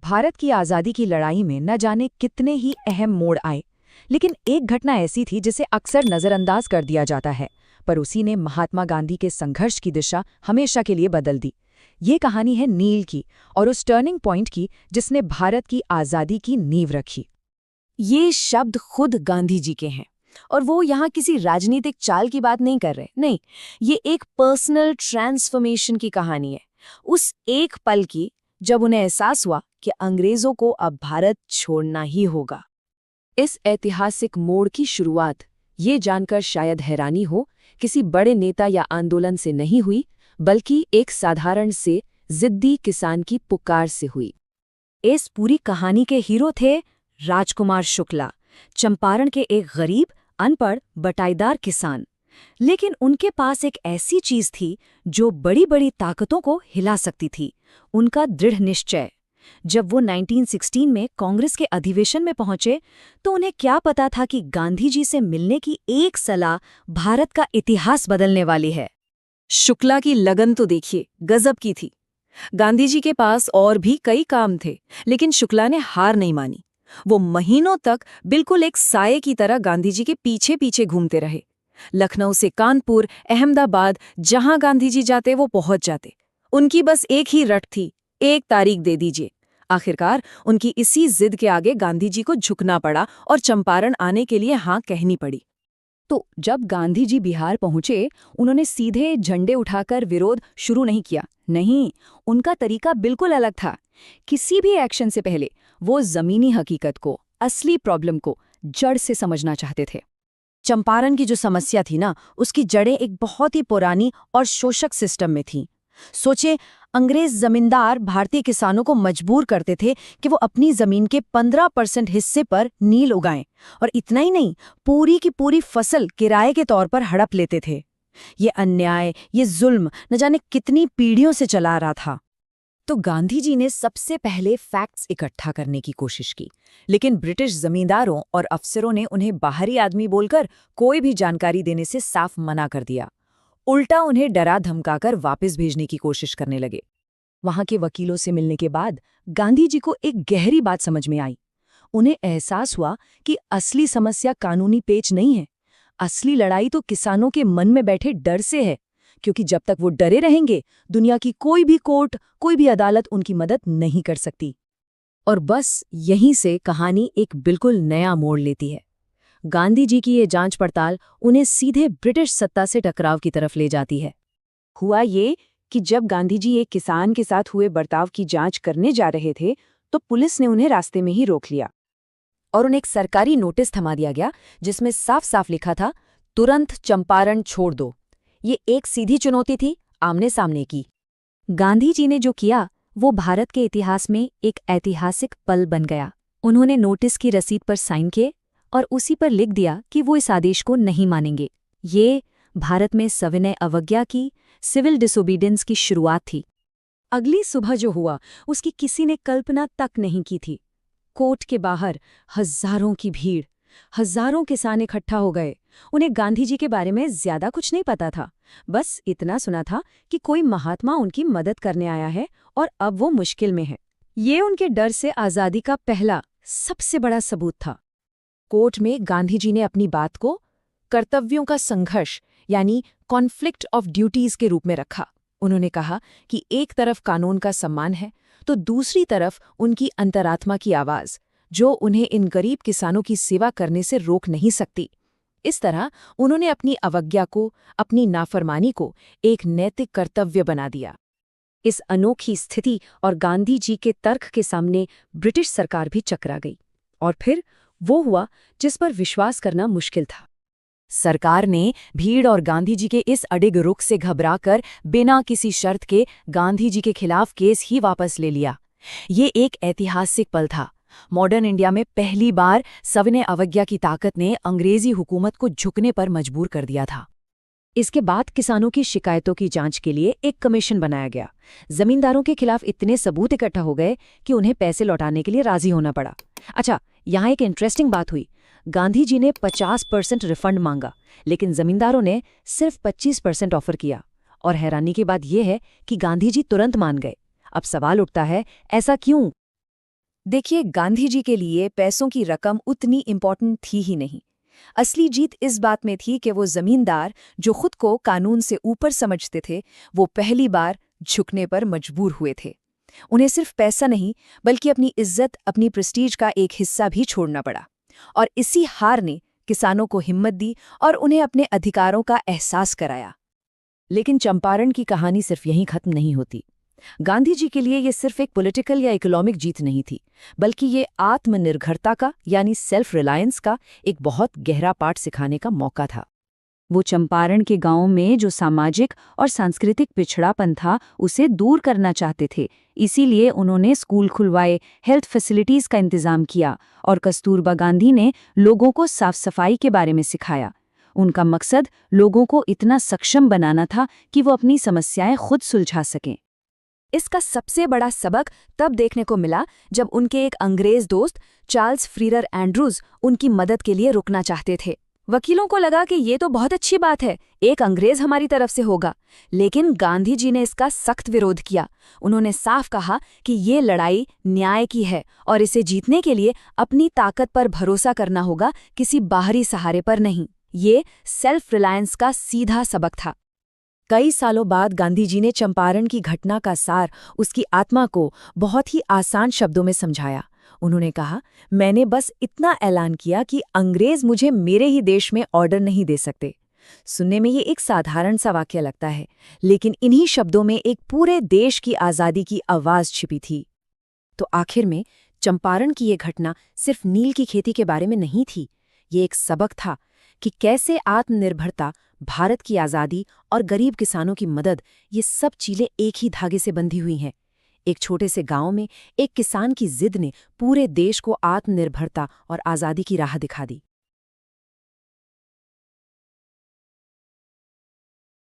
भारत की आज़ादी की लड़ाई में न जाने कितने ही अहम मोड़ आए, लेकिन एक घटना ऐसी थी जिसे अक्सर नज़रअंदाज कर दिया जाता है, पर उसी ने महात्मा गांधी के संघर्ष की दिशा हमेशा के लिए बदल दी। ये कहानी है नील की और उस टर्निंग पॉइंट की जिसने भारत की आज़ादी की नींव रखी। ये शब्द खुद गांधी जी के हैं और वो यहाँ किसी राजनीतिक चाल की बात नहीं कर रहे, नहीं, ये एक पर्सनल ट्रांसफॉर्मेशन की कहानी है। उस एक पल की जब उन्हें एहसास हुआ कि अंग्रेजों को अब भारत छोड़ना ही होगा। इस ऐतिहासिक मोड़ की शुरुआत ये जानकर शायद हैरानी हो, किसी बड़े नेता या आंदोलन से नहीं हुई, बल्कि एक साधारण से जिद्दी किसान की पुकार से हुई। इस पूरी कहानी के हीरो थे राजकुमार शुक्ला, चंपारण के एक गरीब, अनपढ़, बटाईदार किसान। लेकिन उनके पास एक ऐसी चीज थी जो बड़ी बड़ी ताकतों को हिला सकती थी, उनका दृढ़ निश्चय। जब वो 1916 में कांग्रेस के अधिवेशन में पहुंचे तो उन्हें क्या पता था कि गांधी जी से मिलने की एक सलाह भारत का इतिहास बदलने वाली है। शुक्ला की लगन तो देखिए, गजब की थी। गांधी जी के पास और भी कई काम थे, लेकिन शुक्ला ने हार नहीं मानी। वो महीनों तक बिल्कुल एक साये की तरह गांधी जी के पीछे पीछे घूमते रहे। लखनऊ से कानपुर, अहमदाबाद, जहां गांधी जी जाते वो पहुंच जाते। उनकी बस एक ही रट थी, एक तारीख दे दीजिए। आखिरकार उनकी इसी जिद के आगे गांधी जी को झुकना पड़ा और चंपारण आने के लिए हाँ कहनी पड़ी। तो जब गांधी जी बिहार पहुंचे, उन्होंने सीधे झंडे उठाकर विरोध शुरू नहीं किया। नहीं, उनका तरीका बिल्कुल अलग था। किसी भी एक्शन से पहले वो जमीनी हकीकत को, असली प्रॉब्लम को जड़ से समझना चाहते थे। चंपारण की जो समस्या थी ना, उसकी जड़ें एक बहुत ही पुरानी और शोषक सिस्टम में थीं। सोचे, अंग्रेज जमींदार भारतीय किसानों को मजबूर करते थे कि वो अपनी जमीन के 15% हिस्से पर नील उगाएं, और इतना ही नहीं, पूरी की पूरी फसल किराए के तौर पर हड़प लेते थे। ये अन्याय, ये जुल्म न जाने कितनी पीढ़ियों से चला रहा था। तो गांधी जी ने सबसे पहले फैक्ट्स इकट्ठा करने की कोशिश की, लेकिन ब्रिटिश जमींदारों और अफसरों ने उन्हें बाहरी आदमी बोलकर कोई भी जानकारी देने से साफ मना कर दिया। उल्टा उन्हें डरा धमकाकर वापस भेजने की कोशिश करने लगे। वहां के वकीलों से मिलने के बाद गांधी जी को एक गहरी बात समझ में आई। उन्हें एहसास हुआ कि असली समस्या कानूनी पेच नहीं है, असली लड़ाई तो किसानों के मन में बैठे डर से है, क्योंकि जब तक वो डरे रहेंगे, दुनिया की कोई भी कोर्ट, कोई भी अदालत उनकी मदद नहीं कर सकती। और बस यहीं से कहानी एक बिल्कुल नया मोड़ लेती है। गांधी जी की ये जांच पड़ताल उन्हें सीधे ब्रिटिश सत्ता से टकराव की तरफ ले जाती है। हुआ ये कि जब गांधी जी एक किसान के साथ हुए बर्ताव की जांच करने जा रहे थे, तो पुलिस ने उन्हें रास्ते में ही रोक लिया और उन्हें एक सरकारी नोटिस थमा दिया गया, जिसमें साफ साफ लिखा था, तुरंत चंपारण छोड़ दो। ये एक सीधी चुनौती थी, आमने सामने की। गांधी जी ने जो किया वो भारत के इतिहास में एक ऐतिहासिक पल बन गया। उन्होंने नोटिस की रसीद पर साइन किए और उसी पर लिख दिया कि वो इस आदेश को नहीं मानेंगे। ये भारत में सविनय अवज्ञा की, सिविल डिसोबीडियंस की शुरुआत थी। अगली सुबह जो हुआ उसकी किसी ने कल्पना तक नहीं की थी। कोर्ट के बाहर हजारों की भीड़, हजारों किसान इकट्ठा हो गए। उन्हें गांधी जी के बारे में ज्यादा कुछ नहीं पता था, बस इतना सुना था कि कोई महात्मा उनकी मदद करने आया है और अब वो मुश्किल में है। ये उनके डर से आज़ादी का पहला, सबसे बड़ा सबूत था। कोर्ट में गांधी जी ने अपनी बात को कर्तव्यों का संघर्ष यानी कॉन्फ्लिक्ट ऑफ ड्यूटीज के रूप में रखा। उन्होंने कहा कि एक तरफ कानून का सम्मान है, तो दूसरी तरफ उनकी अंतरात्मा की आवाज, जो उन्हें इन गरीब किसानों की सेवा करने से रोक नहीं सकती। इस तरह उन्होंने अपनी अवज्ञा को, अपनी नाफरमानी को एक नैतिक कर्तव्य बना दिया। इस अनोखी स्थिति और गांधी जी के तर्क के सामने ब्रिटिश सरकार भी चकरा गई, और फिर वो हुआ जिस पर विश्वास करना मुश्किल था। सरकार ने भीड़ और गांधी जी के इस अडिग रुख से घबराकर बिना किसी शर्त के गांधी जी के खिलाफ केस ही वापस ले लिया। ये एक ऐतिहासिक पल था। मॉडर्न इंडिया में पहली बार सविनय अवज्ञा की ताकत ने अंग्रेजी हुकूमत को झुकने पर मजबूर कर दिया था। इसके बाद किसानों की शिकायतों की जांच के लिए एक कमीशन बनाया गया। जमींदारों के खिलाफ इतने सबूत इकट्ठा हो गए कि उन्हें पैसे लौटाने के लिए राजी होना पड़ा। अच्छा, यहाँ एक इंटरेस्टिंग बात हुई। गांधी जी ने 50% रिफंड मांगा, लेकिन जमींदारों ने सिर्फ 25% ऑफर किया। और हैरानी की बात यह है कि गांधी जी तुरंत मान गए। अब सवाल उठता है, ऐसा क्यों? देखिए, गांधी जी के लिए पैसों की रकम उतनी इम्पोर्टेंट थी ही नहीं। असली जीत इस बात में थी कि वो जमींदार जो खुद को कानून से ऊपर समझते थे, वो पहली बार झुकने पर मजबूर हुए थे। उन्हें सिर्फ पैसा नहीं, बल्कि अपनी इज्जत, अपनी प्रेस्टीज का एक हिस्सा भी छोड़ना पड़ा। और इसी हार ने किसानों को हिम्मत दी और उन्हें अपने अधिकारों का एहसास कराया। लेकिन चंपारण की कहानी सिर्फ यहीं खत्म नहीं होती। गांधी जी के लिए ये सिर्फ एक पॉलिटिकल या इकोनॉमिक जीत नहीं थी, बल्कि ये आत्मनिर्भरता का यानी सेल्फ रिलायंस का एक बहुत गहरा पाठ सिखाने का मौका था। वो चंपारण के गांव में जो सामाजिक और सांस्कृतिक पिछड़ापन था, उसे दूर करना चाहते थे। इसीलिए उन्होंने स्कूल खुलवाए, हेल्थ फैसिलिटीज का इंतजाम किया और कस्तूरबा गांधी ने लोगों को साफ सफाई के बारे में सिखाया। उनका मकसद लोगों को इतना सक्षम बनाना था कि वो अपनी समस्याएं खुद सुलझा सकें। इसका सबसे बड़ा सबक तब देखने को मिला जब उनके एक अंग्रेज दोस्त चार्ल्स फ्रीरर एंड्रूज उनकी मदद के लिए रुकना चाहते थे। वकीलों को लगा कि ये तो बहुत अच्छी बात है, एक अंग्रेज हमारी तरफ से होगा। लेकिन गांधी जी ने इसका सख्त विरोध किया। उन्होंने साफ कहा कि ये लड़ाई न्याय की है और इसे जीतने के लिए अपनी ताकत पर भरोसा करना होगा, किसी बाहरी सहारे पर नहीं। ये सेल्फ रिलायंस का सीधा सबक था। कई सालों बाद गांधी जी ने चंपारण की घटना का सार, उसकी आत्मा को बहुत ही आसान शब्दों में समझाया। उन्होंने कहा, मैंने बस इतना ऐलान किया कि अंग्रेज मुझे मेरे ही देश में ऑर्डर नहीं दे सकते। सुनने में ये एक साधारण सा वाक्य लगता है, लेकिन इन्हीं शब्दों में एक पूरे देश की आज़ादी की आवाज़ छिपी थी। तो आखिर में चंपारण की ये घटना सिर्फ नील की खेती के बारे में नहीं थी। ये एक सबक था कि कैसे आत्मनिर्भरता, भारत की आज़ादी और गरीब किसानों की मदद, ये सब चीज़ें एक ही धागे से बंधी हुई हैं। एक छोटे से गांव में एक किसान की जिद ने पूरे देश को आत्मनिर्भरता और आज़ादी की राह दिखा दी।